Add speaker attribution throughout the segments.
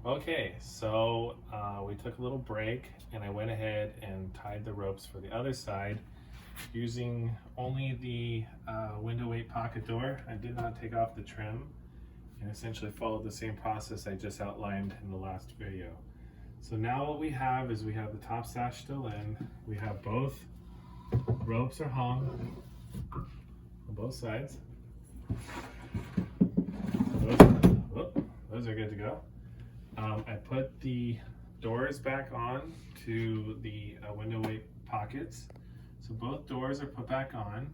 Speaker 1: Okay, so we took a little break and I went ahead and tied the ropes for the other side using only the window weight pocket door. I did not take off the trim and essentially followed the same process I just outlined in the last video. So now what we have is we have the top sash still in, we have both ropes are hung on both sides. Those are good to go. I put the doors back on to the window weight pockets. So both doors are put back on,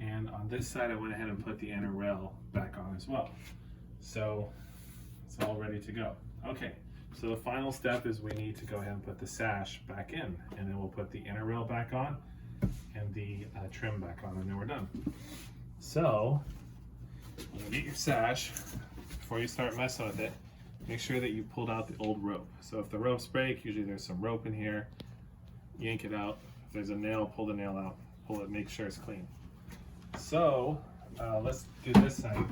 Speaker 1: and on this side I went ahead and put the inner rail back on as well. So it's all ready to go. Okay, so the final step is we need to go ahead and put the sash back in, and then we'll put the inner rail back on and the trim back on, and then we're done. So when you get your sash, before you start messing with it, make sure that you pulled out the old rope. So if the ropes break, usually there's some rope in here, yank it out. If there's a nail, pull the nail out, pull it, make sure it's clean. So let's do this side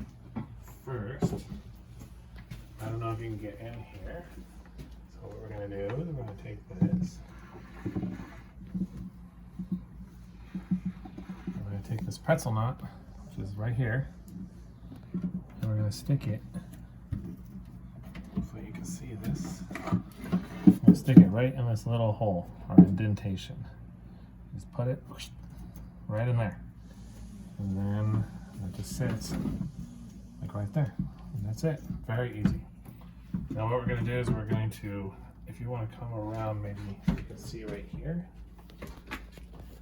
Speaker 1: first. I don't know if you can get in here. So what we're gonna do is we're gonna take this. We're gonna take this pretzel knot, which is right here, and we're gonna stick it. So you can see this. I'm gonna stick it right in this little hole or indentation. Just put it right in there, and then it just sits like right there, and that's it. Very easy. Now what we're going to do is we're going to, if you want to come around, maybe you can see right here.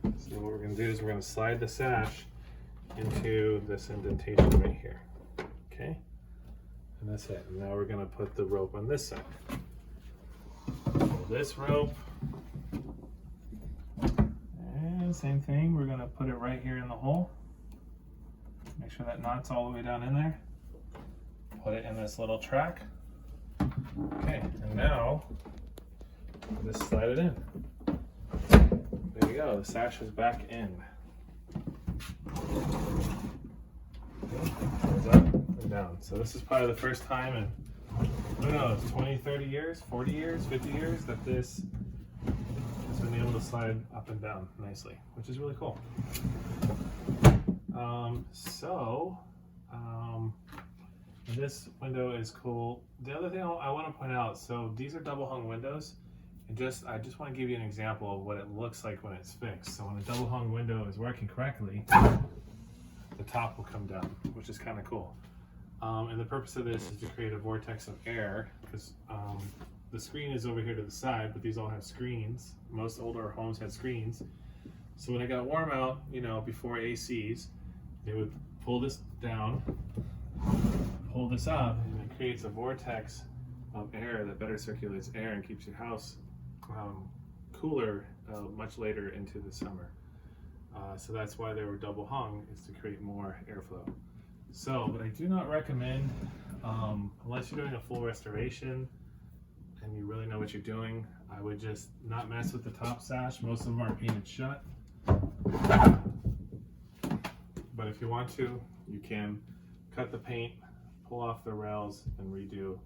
Speaker 1: So what we're going to do is we're going to slide the sash into this indentation right here. Okay, and that's it. And now we're going to put the rope on this side. So this rope, and same thing, we're going to put it right here in the hole. Make sure that knot's all the way down in there. Put it in this little track. Okay, and now just slide it in. There you go, the sash is back in. Goes up and down. So this is probably the first time in, who knows, 20, 30 years, 40 years, 50 years that this has been able to slide up and down nicely, which is really cool. This window is cool. The other thing I want to point out, so these are double hung windows, and I just want to give you an example of what it looks like when it's fixed. So when a double hung window is working correctly, the top will come down, which is kind of cool. And the purpose of this is to create a vortex of air, because the screen is over here to the side, but these all have screens. Most older homes had screens. So when it got warm out, you know, before ACs, they would pull this down, pull this up, and it creates a vortex of air that better circulates air and keeps your house cooler much later into the summer. So that's why they were double hung, is to create more airflow. So, but I do not recommend, unless you're doing a full restoration and you really know what you're doing, I would just not mess with the top sash. Most of them are painted shut. But if you want to, you can cut the paint, pull off the rails, and redo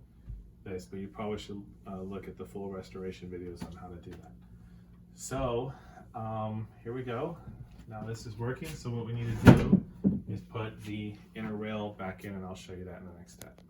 Speaker 1: this. But you probably should look at the full restoration videos on how to do that. So here we go. Now this is working. So what we need to do is put the inner rail back in, and I'll show you that in the next step.